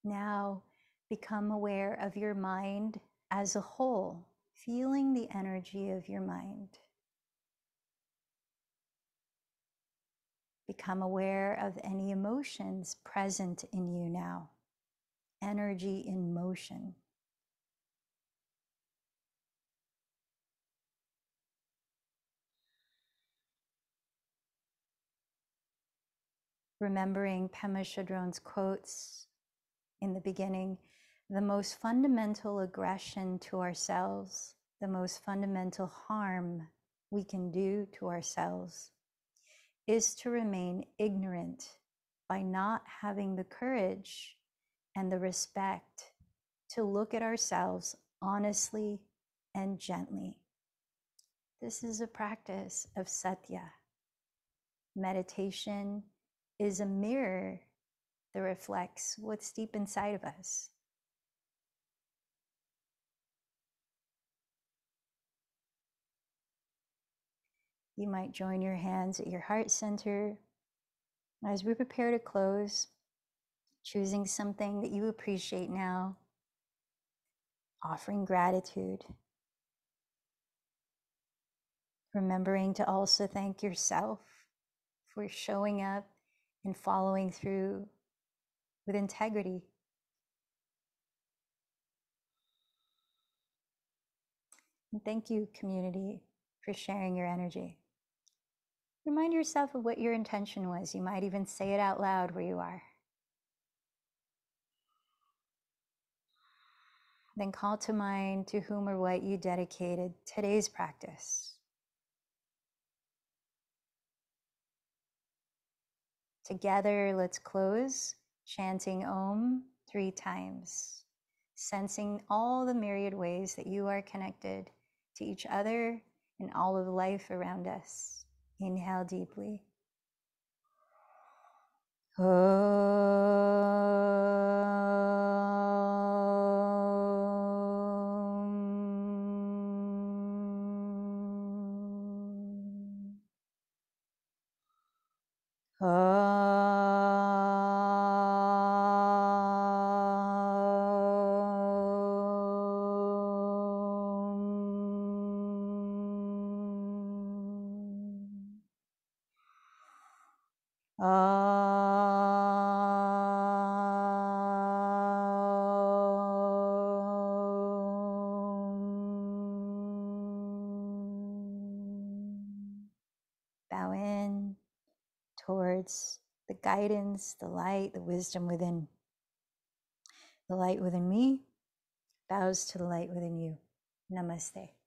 Now become aware of your mind as a whole, feeling the energy of your mind. Become aware of any emotions present in you now. Energy in motion. Remembering Pema Chodron's quotes in the beginning, the most fundamental aggression to ourselves, the most fundamental harm we can do to ourselves is to remain ignorant by not having the courage and the respect to look at ourselves honestly and gently. This is a practice of Satya. Meditation is a mirror that reflects what's deep inside of us. You might join your hands at your heart center. As we prepare to close, choosing something that you appreciate now, offering gratitude, remembering to also thank yourself for showing up and following through with integrity. And thank you, community, for sharing your energy. Remind yourself of what your intention was. You might even say it out loud where you are. Then call to mind to whom or what you dedicated today's practice. Together, let's close, chanting Om 3 times, sensing all the myriad ways that you are connected to each other and all of life around us. Inhale deeply. Bow in towards the guidance, the light, the wisdom within. The light within me bows to the light within you. Namaste.